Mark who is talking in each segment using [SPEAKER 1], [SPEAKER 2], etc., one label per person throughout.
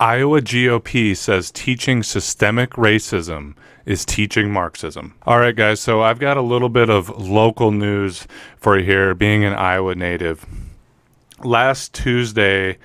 [SPEAKER 1] Iowa GOP says teaching systemic racism is teaching Marxism. All right, guys, so I've got a little bit of local news for you here, being an Iowa native. Last Tuesday,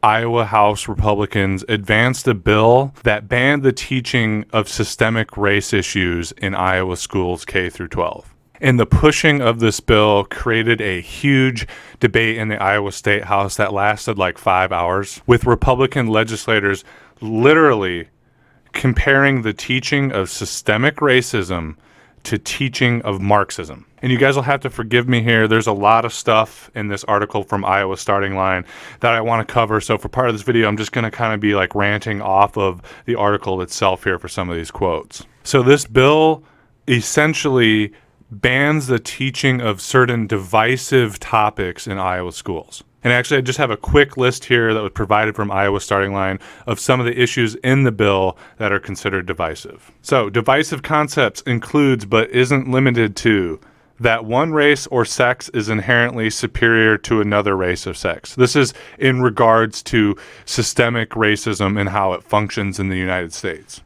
[SPEAKER 1] Iowa House Republicans advanced a bill that banned the teaching of systemic race issues in Iowa schools K through 12. And the pushing of this bill created a huge debate in the Iowa Statehouse that lasted like 5 hours, with Republican legislators literally comparing the teaching of systemic racism to teaching of Marxism. And you guys will have to forgive me here. There's a lot of stuff in this article from Iowa Starting Line that I want to cover. So for part of this video, I'm just going to kind of be like ranting off of the article itself here for some of these quotes. So this bill essentially bans the teaching of certain divisive topics in Iowa schools. And actually, I just have a quick list here that was provided from Iowa Starting Line of some of the issues in the bill that are considered divisive. So, divisive concepts includes but isn't limited to that one race or sex is inherently superior to another race or sex. This is in regards to systemic racism and how it functions in the United States.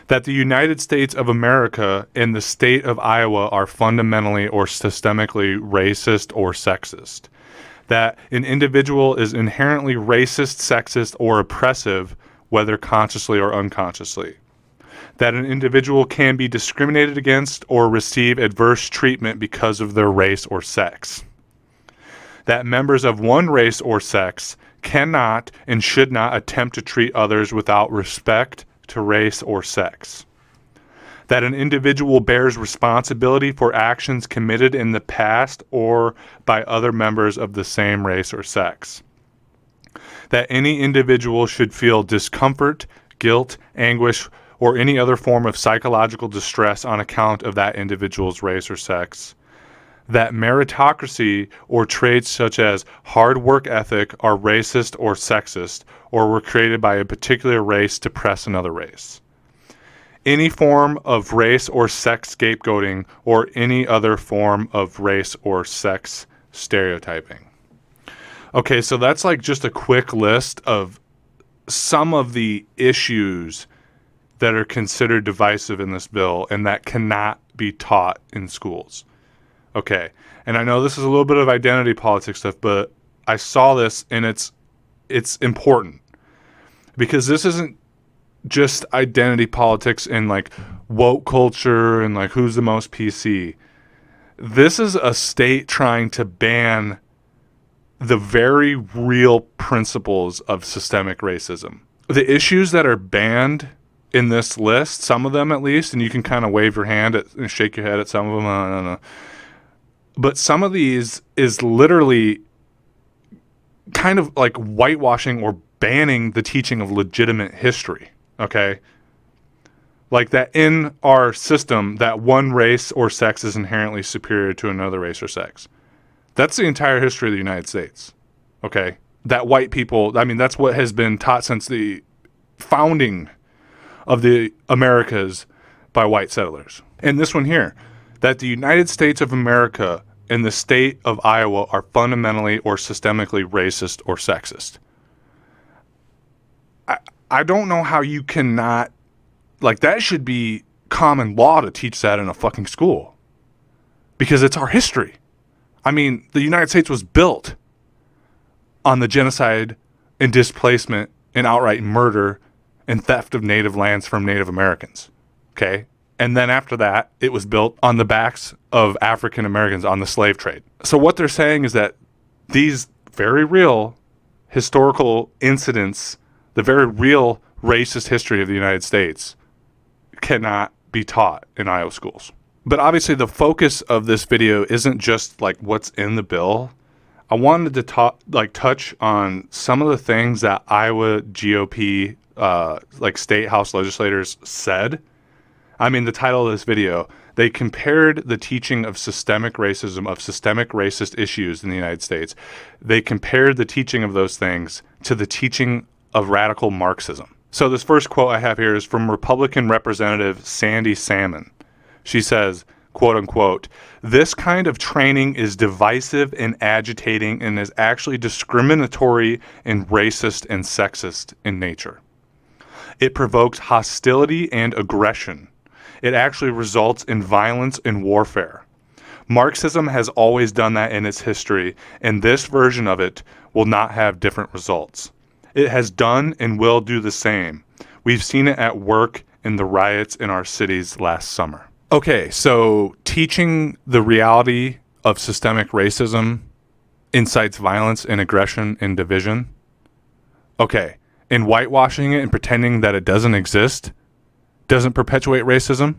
[SPEAKER 1] That the United States of America and the state of Iowa are fundamentally or systemically racist or sexist. That an individual is inherently racist, sexist, or oppressive, whether consciously or unconsciously. That an individual can be discriminated against or receive adverse treatment because of their race or sex. That members of one race or sex cannot and should not attempt to treat others without respect to race or sex. That an individual bears responsibility for actions committed in the past or by other members of the same race or sex. That any individual should feel discomfort, guilt, anguish, or any other form of psychological distress on account of that individual's race or sex. That meritocracy or traits such as hard work ethic are racist or sexist or were created by a particular race to oppress another race. Any form of race or sex scapegoating or any other form of race or sex stereotyping. Okay, so that's like just a quick list of some of the issues that are considered divisive in this bill and that cannot be taught in schools. Okay, and I know this is a little bit of identity politics stuff, but I saw this and it's important because this isn't just identity politics and like woke culture and like who's the most PC. This is a state trying to ban the very real principles of systemic racism. The issues that are banned in this list, some of them at least, and you can kind of wave your hand and shake your head at some of them, I don't know. But some of these is literally kind of like whitewashing or banning the teaching of legitimate history, okay? Like that in our system, that one race or sex is inherently superior to another race or sex. That's the entire history of the United States, okay? That white people, I mean, that's what has been taught since the founding of the Americas by white settlers. And this one here, that the United States of America and the state of Iowa are fundamentally or systemically racist or sexist. I don't know how you cannot, like that should be common law to teach that in a fucking school. Because it's our history. I mean, the United States was built on the genocide and displacement and outright murder and theft of native lands from Native Americans. Okay? And then after that, it was built on the backs of African Americans on the slave trade. So what they're saying is that these very real historical incidents, the very real racist history of the United States, cannot be taught in Iowa schools. But obviously the focus of this video isn't just like what's in the bill. I wanted to touch on some of the things that Iowa GOP, state house legislators said. I mean, the title of this video, they compared the teaching of systemic racism, of systemic racist issues in the United States. They compared the teaching of those things to the teaching of radical Marxism. So this first quote I have here is from Republican Representative Sandy Salmon. She says, quote unquote, this kind of training is divisive and agitating and is actually discriminatory and racist and sexist in nature. It provokes hostility and aggression. It actually results in violence and warfare. Marxism has always done that in its history, and this version of it will not have different results. It has done and will do the same. We've seen it at work in the riots in our cities last summer. Okay, so teaching the reality of systemic racism incites violence and aggression and division. Okay, and whitewashing it and pretending that it doesn't exist doesn't perpetuate racism.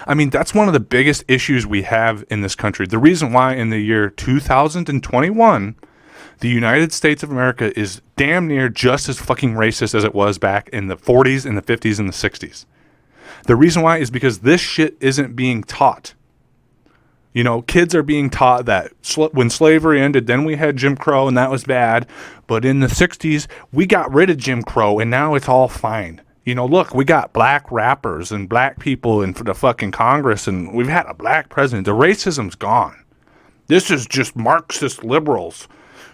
[SPEAKER 1] I mean, that's one of the biggest issues we have in this country. The reason why in the year 2021, the United States of America is damn near just as fucking racist as it was back in the 40s and the 50s and the 60s. The reason why is because this shit isn't being taught. You know, kids are being taught that when slavery ended, then we had Jim Crow and that was bad. But in the 60s, we got rid of Jim Crow and now it's all fine. You know, look, we got black rappers and black people in the fucking Congress and we've had a black president. The racism's gone. This is just Marxist liberals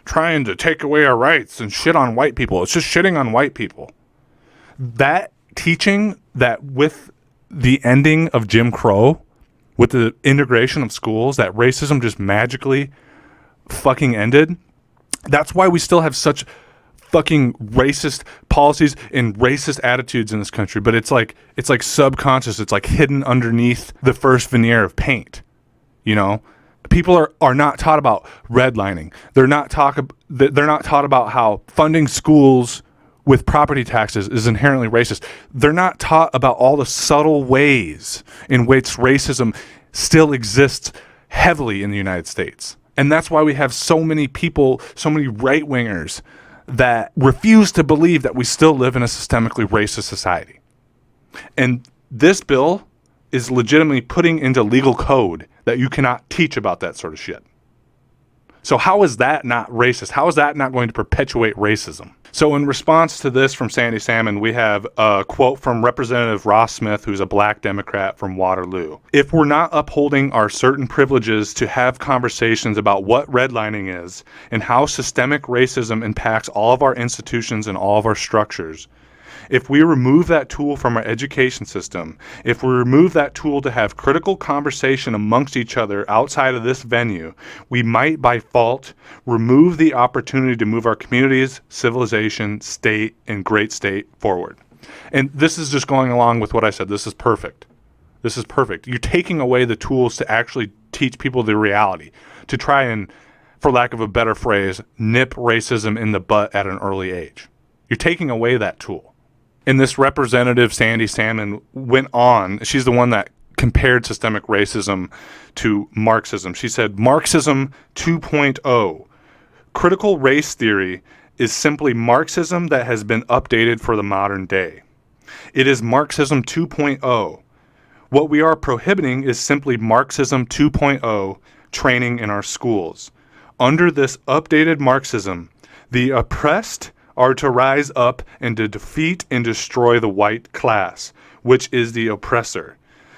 [SPEAKER 1] trying to take away our rights and shit on white people. It's just shitting on white people. That teaching that with the ending of Jim Crow, with the integration of schools, that racism just magically fucking ended. That's why we still have such fucking racist policies and racist attitudes in this country. But it's like subconscious. It's like hidden underneath the first veneer of paint. You know, people are not taught about redlining. They're not taught about how funding schools with property taxes is inherently racist. They're not taught about all the subtle ways in which racism still exists heavily in the United States. And that's why we have so many people, so many right-wingers that refuse to believe that we still live in a systemically racist society. And this bill is legitimately putting into legal code that you cannot teach about that sort of shit. So how is that not racist? How is that not going to perpetuate racism? So in response to this from Sandy Salmon, we have a quote from Representative Ross Smith, who's a black Democrat from Waterloo. If we're not upholding our certain privileges to have conversations about what redlining is and how systemic racism impacts all of our institutions and all of our structures, if we remove that tool from our education system, if we remove that tool to have critical conversation amongst each other outside of this venue, we might by fault remove the opportunity to move our communities, civilization, state, and great state forward. And this is just going along with what I said. This is perfect. This is perfect. You're taking away the tools to actually teach people the reality, to try and, for lack of a better phrase, nip racism in the butt at an early age. You're taking away that tool. And this representative, Sandy Salmon, went on. She's the one that compared systemic racism to Marxism. She said, Marxism 2.0. Critical race theory is simply Marxism that has been updated for the modern day. It is Marxism 2.0. What we are prohibiting is simply Marxism 2.0 training in our schools. Under this updated Marxism, the oppressed are to rise up and to defeat and destroy the white class, which is the oppressor.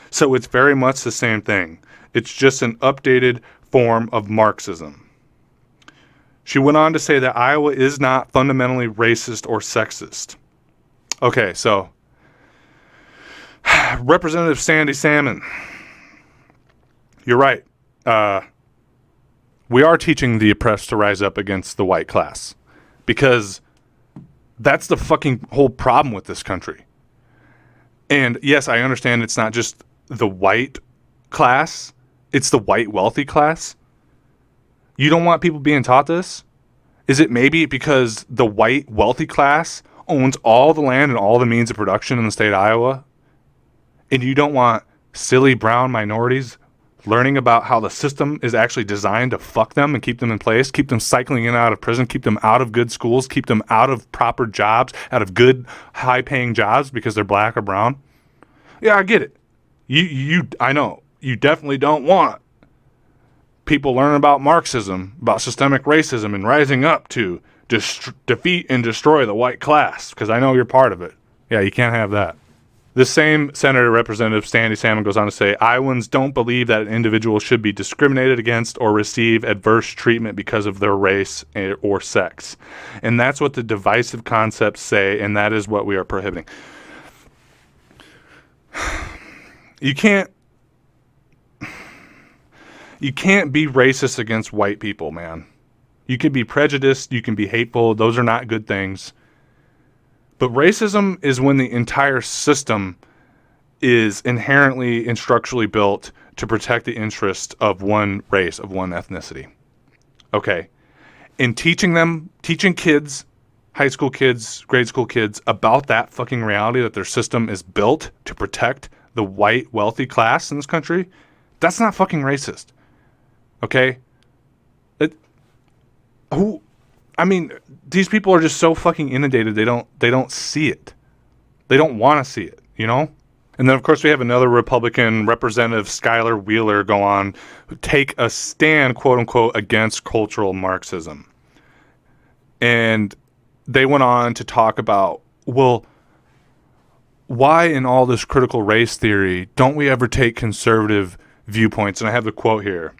[SPEAKER 1] So it's very much the same thing. It's just an updated form of Marxism. She went on to say that Iowa is not fundamentally racist or sexist. Okay, so Representative Sandy Salmon, you're right. We are teaching the oppressed to rise up against the white class because that's the fucking whole problem with this country. And yes, I understand it's not just the white class, it's the white wealthy class. You don't want people being taught this? Is it maybe because the white wealthy class owns all the land and all the means of production in the state of Iowa? And you don't want silly brown minorities learning about how the system is actually designed to fuck them and keep them in place, keep them cycling in and out of prison, keep them out of good schools, keep them out of proper jobs, out of good high-paying jobs because they're black or brown? Yeah, I get it. I know. You definitely don't want people learning about Marxism, about systemic racism, and rising up to defeat and destroy the white class, because I know you're part of it. Yeah, you can't have that. The same Senator Representative Sandy Salmon goes on to say, Iowans don't believe that an individual should be discriminated against or receive adverse treatment because of their race or sex. And that's what the divisive concepts say, and that is what we are prohibiting. You can't be racist against white people, man. You can be prejudiced, you can be hateful. Those are not good things. But racism is when the entire system is inherently and structurally built to protect the interests of one race, of one ethnicity. Okay. In teaching kids, high school kids, grade school kids, about that fucking reality that their system is built to protect the white wealthy class in this country, that's not fucking racist. Okay? These people are just so fucking inundated, they don't see it. They don't want to see it, you know? And then, of course, we have another Republican, Representative Skylar Wheeler, go on, take a stand, quote unquote, against cultural Marxism. And they went on to talk about, well, why in all this critical race theory don't we ever take conservative viewpoints? And I have the quote here.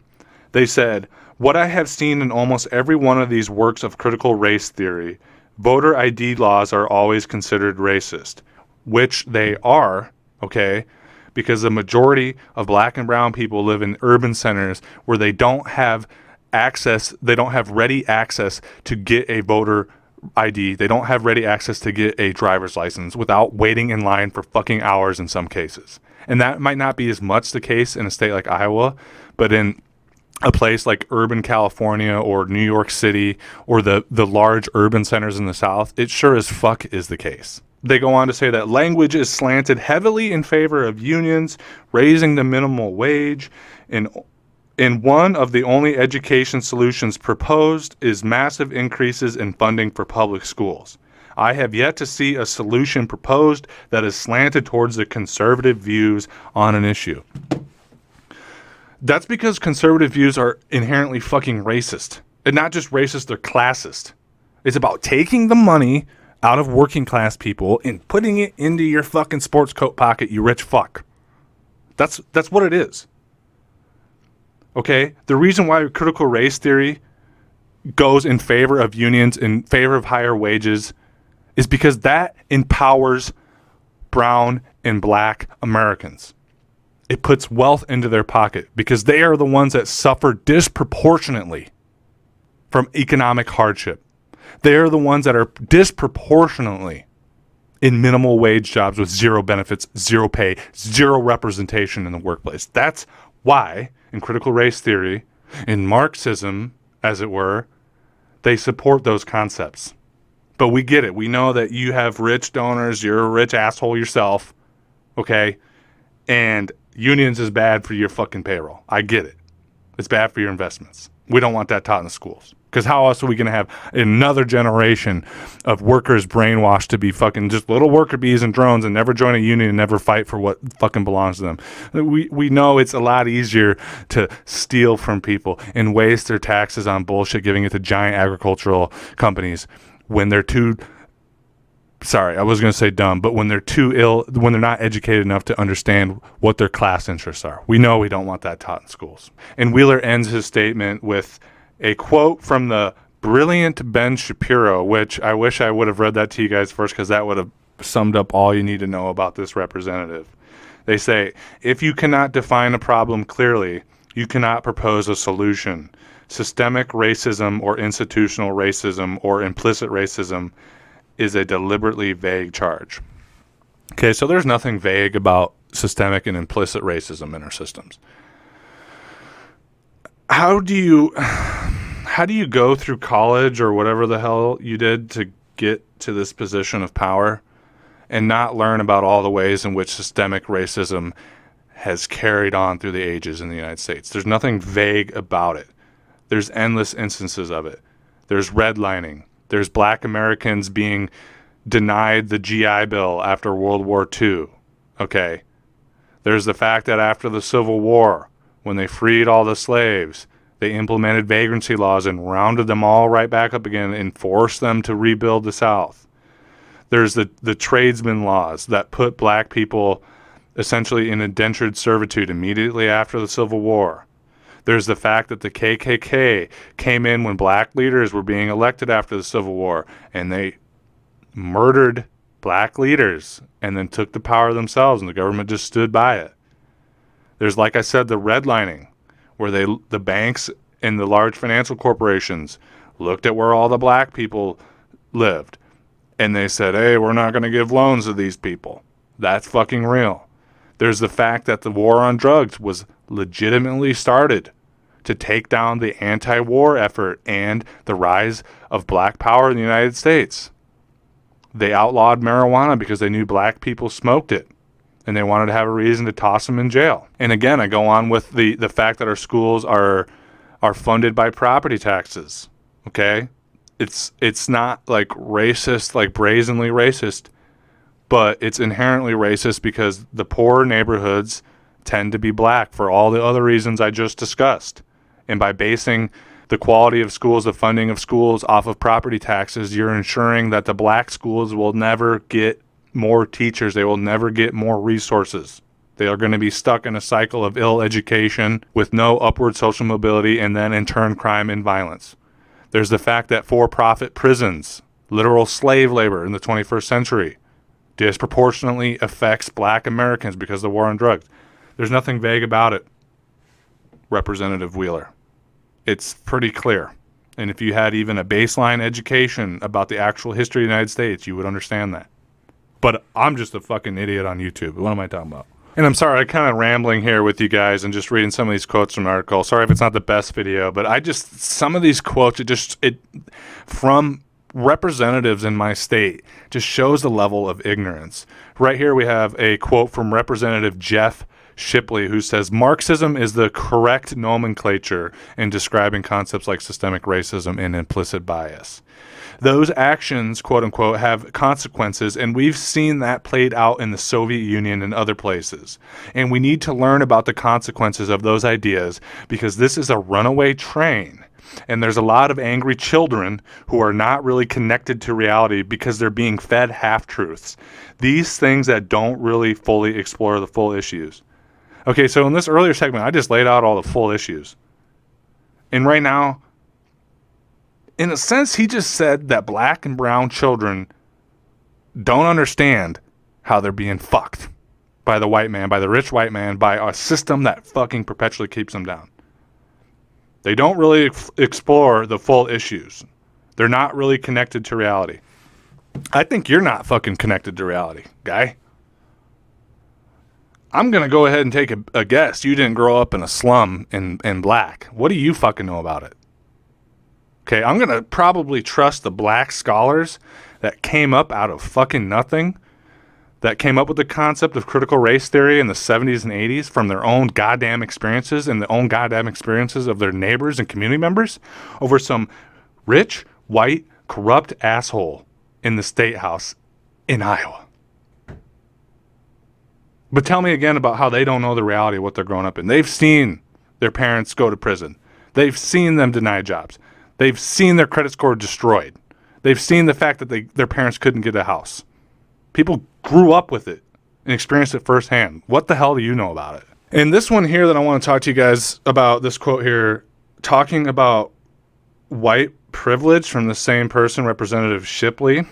[SPEAKER 1] They said, what I have seen in almost every one of these works of critical race theory, voter ID laws are always considered racist, which they are, okay, because the majority of black and brown people live in urban centers where they don't have ready access to get a voter ID. They don't have ready access to get a driver's license without waiting in line for fucking hours in some cases. And that might not be as much the case in a state like Iowa, but in a place like urban California or New York City or the large urban centers in the South, it sure as fuck is the case. They go on to say that language is slanted heavily in favor of unions, raising the minimum wage. In one of the only education solutions proposed is massive increases in funding for public schools. I have yet to see a solution proposed that is slanted towards the conservative views on an issue. That's because conservative views are inherently fucking racist. And not just racist, they're classist. It's about taking the money out of working class people and putting it into your fucking sports coat pocket, you rich fuck. That's what it is. Okay? The reason why critical race theory goes in favor of unions, in favor of higher wages, is because that empowers brown and black Americans. It puts wealth into their pocket because they are the ones that suffer disproportionately from economic hardship. They are the ones that are disproportionately in minimal wage jobs with zero benefits, zero pay, zero representation in the workplace. That's why, in critical race theory, in Marxism, as it were, they support those concepts. But we get it. We know that you have rich donors. You're a rich asshole yourself. Okay? And unions is bad for your fucking payroll. I get it. It's bad for your investments. We don't want that taught in the schools. Because how else are we going to have another generation of workers brainwashed to be fucking just little worker bees and drones and never join a union and never fight for what fucking belongs to them? We know it's a lot easier to steal from people and waste their taxes on bullshit, giving it to giant agricultural companies when they're too... Sorry, I was going to say dumb, but when they're too ill, when they're not educated enough to understand what their class interests are. We know we don't want that taught in schools. And Wheeler ends his statement with a quote from the brilliant Ben Shapiro, which I wish I would have read that to you guys first because that would have summed up all you need to know about this representative. They say, if you cannot define a problem clearly, you cannot propose a solution. Systemic racism or institutional racism or implicit racism is a deliberately vague charge. Okay, so there's nothing vague about systemic and implicit racism in our systems. How do you go through college or whatever the hell you did to get to this position of power and not learn about all the ways in which systemic racism has carried on through the ages in the United States? There's nothing vague about it. There's endless instances of it. There's redlining. There's black Americans being denied the GI Bill after World War II. Okay. There's the fact that after the Civil War, when they freed all the slaves, they implemented vagrancy laws and rounded them all right back up again and forced them to rebuild the South. There's the tradesman laws that put black people essentially in indentured servitude immediately after the Civil War. There's the fact that the KKK came in when black leaders were being elected after the Civil War, and they murdered black leaders and then took the power themselves, and the government just stood by it. There's, like I said, the redlining, where the banks and the large financial corporations looked at where all the black people lived, and they said, hey, we're not going to give loans to these people. That's fucking real. There's the fact that the war on drugs was legitimately started to take down the anti-war effort and the rise of black power in the United States. They outlawed marijuana because they knew black people smoked it, and they wanted to have a reason to toss them in jail. And again, I go on with the fact that our schools are funded by property taxes. Okay? It's not like racist, like brazenly racist, but it's inherently racist because the poorer neighborhoods tend to be black for all the other reasons I just discussed. And by basing the quality of schools, the funding of schools off of property taxes, you're ensuring that the black schools will never get more teachers. They will never get more resources. They are going to be stuck in a cycle of ill education with no upward social mobility, and then in turn crime and violence. There's the fact that for-profit prisons, literal slave labor in the 21st century, disproportionately affects black Americans because of the war on drugs. There's nothing vague about it, Representative Wheeler. It's pretty clear. And if you had even a baseline education about the actual history of the United States, you would understand that. But I'm just a fucking idiot on YouTube. What am I talking about? And I'm sorry, I'm kind of rambling here with you guys and just reading some of these quotes from the article. Sorry if it's not the best video, but some of these quotes, from representatives in my state just shows the level of ignorance. Right here we have a quote from Representative Jeff Shipley, who says, Marxism is the correct nomenclature in describing concepts like systemic racism and implicit bias. Those actions, quote unquote, have consequences, and we've seen that played out in the Soviet Union and other places. And we need to learn about the consequences of those ideas because this is a runaway train. And there's a lot of angry children who are not really connected to reality because they're being fed half-truths. These things that don't really fully explore the full issues. Okay, so in this earlier segment, I just laid out all the full issues. And right now, in a sense, he just said that black and brown children don't understand how they're being fucked by the white man, by the rich white man, by a system that fucking perpetually keeps them down. They don't really explore the full issues. They're not really connected to reality. I think you're not fucking connected to reality, guy. I'm going to go ahead and take a guess. You didn't grow up in a slum in black. What do you fucking know about it? Okay, I'm going to probably trust the black scholars that came up out of fucking nothing, that came up with the concept of critical race theory in the 70s and 80s from their own goddamn experiences and the own goddamn experiences of their neighbors and community members over some rich, white, corrupt asshole in the state house in Iowa. But tell me again about how they don't know the reality of what they're growing up in. They've seen their parents go to prison. They've seen them deny jobs. They've seen their credit score destroyed. They've seen the fact that their parents couldn't get a house. People grew up with it and experienced it firsthand. What the hell do you know about it? And this one here that I want to talk to you guys about, this quote here, talking about white privilege from the same person, Representative Shipley.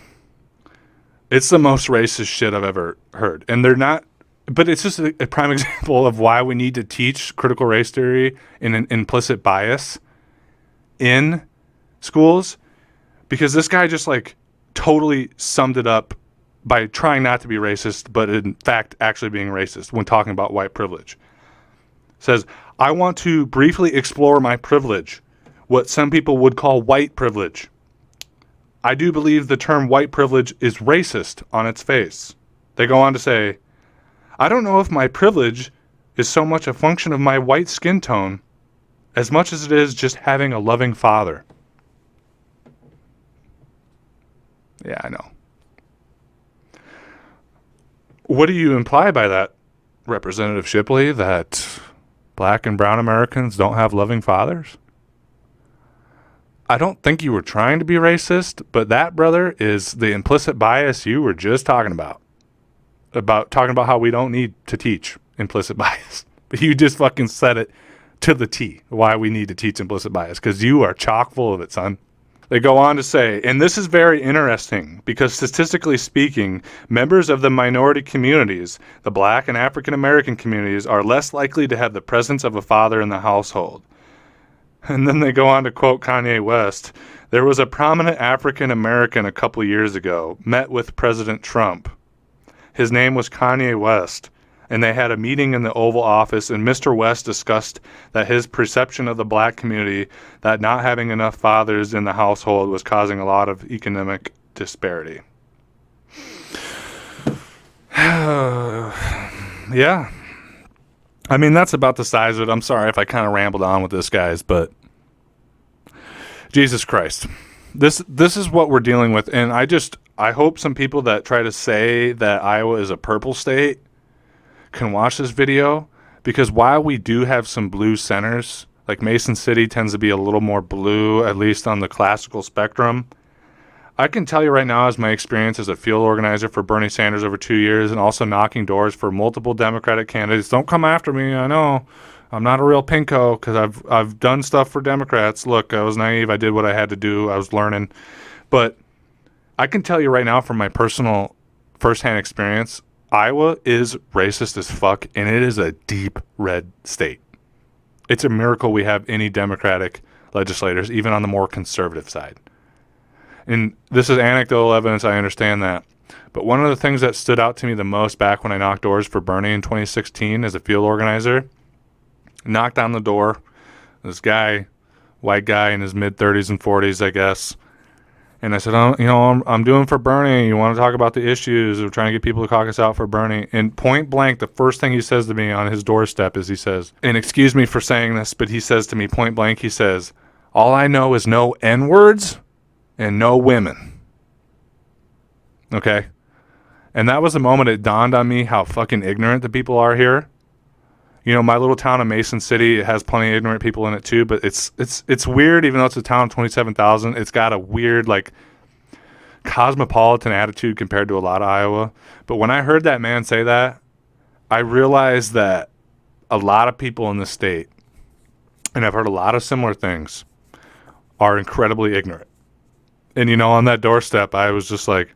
[SPEAKER 1] It's the most racist shit I've ever heard. And they're not, but it's just a prime example of why we need to teach critical race theory and an implicit bias in schools, because this guy just like totally summed it up by trying not to be racist, but in fact actually being racist when talking about white privilege. Says, I want to briefly explore my privilege, what some people would call white privilege. I do believe the term white privilege is racist on its face. They go on to say, I don't know if my privilege is so much a function of my white skin tone as much as it is just having a loving father. Yeah, I know. What do you imply by that, Representative Shipley, that black and brown Americans don't have loving fathers? I don't think you were trying to be racist, but that, brother, is the implicit bias you were just talking about talking about how we don't need to teach implicit bias. But you just fucking said it to the T, why we need to teach implicit bias, because you are chock full of it, son. They go on to say, and this is very interesting because statistically speaking, members of the minority communities, the Black and African American communities, are less likely to have the presence of a father in the household. And then they go on to quote Kanye West. There was a prominent African American a couple years ago, met with President Trump. His name was Kanye West. And they had a meeting in the Oval Office, and Mr. West discussed that his perception of the Black community, that not having enough fathers in the household was causing a lot of economic disparity. Yeah. I mean, that's about the size of it. I'm sorry if I kind of rambled on with this, guys, but Jesus Christ. This is what we're dealing with, and I hope some people that try to say that Iowa is a purple state can watch this video, because while we do have some blue centers, like Mason City tends to be a little more blue, at least on the classical spectrum, I can tell you right now, as my experience as a field organizer for Bernie Sanders over 2 years and also knocking doors for multiple Democratic candidates, don't come after me, I know I'm not a real pinko because I've done stuff for Democrats. Look, I was naive, I did what I had to do, I was learning, but I can tell you right now from my personal firsthand experience, Iowa is racist as fuck, and it is a deep red state. It's a miracle we have any Democratic legislators, even on the more conservative side. And this is anecdotal evidence, I understand that. But one of the things that stood out to me the most back when I knocked doors for Bernie in 2016 as a field organizer, knocked on the door, this guy, white guy in his mid-30s and 40s, I guess. And I said, I'm doing for Bernie. You want to talk about the issues of trying to get people to caucus out for Bernie? And point blank, the first thing he says to me on his doorstep is he says, and excuse me for saying this, but he says to me point blank, he says, all I know is no N-words and no women. Okay? And that was the moment it dawned on me how fucking ignorant the people are here. You know, my little town of Mason City, it has plenty of ignorant people in it too, but it's weird, even though it's a town of 27,000, it's got a weird, like, cosmopolitan attitude compared to a lot of Iowa. But when I heard that man say that, I realized that a lot of people in this state, and I've heard a lot of similar things, are incredibly ignorant. And, you know, on that doorstep, I was just like,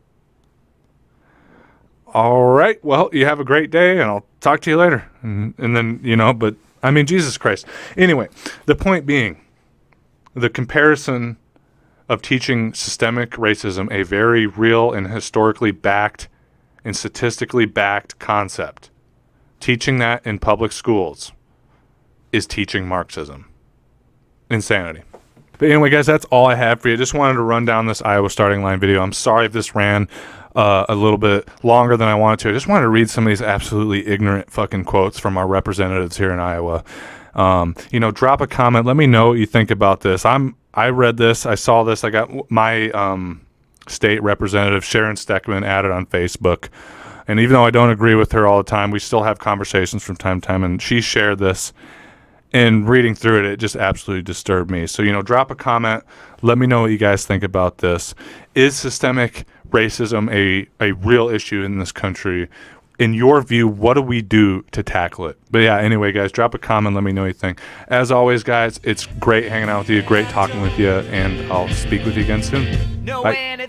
[SPEAKER 1] all right, well, you have a great day, and I'll talk to you later. And then, you know, but, I mean, Jesus Christ. Anyway, the point being, the comparison of teaching systemic racism, a very real and historically backed and statistically backed concept, teaching that in public schools is teaching Marxism. Insanity. But anyway, guys, that's all I have for you. Just wanted to run down this Iowa starting line video. I'm sorry if this ran a little bit longer than I wanted to. I just wanted to read some of these absolutely ignorant fucking quotes from our representatives here in Iowa. You know, drop a comment. Let me know what you think about this. I read this. I saw this. I got my state representative, Sharon Steckman, added on Facebook. And even though I don't agree with her all the time, we still have conversations from time to time. And she shared this. And reading through it, it just absolutely disturbed me. So, you know, drop a comment. Let me know what you guys think about this. Is systemic racism a real issue in this country? In your view, what do we do to tackle it? But yeah, anyway, guys, drop a comment. Let me know what you think. As always, guys, it's great hanging out with you, great talking with you, and I'll speak with you again soon. Bye.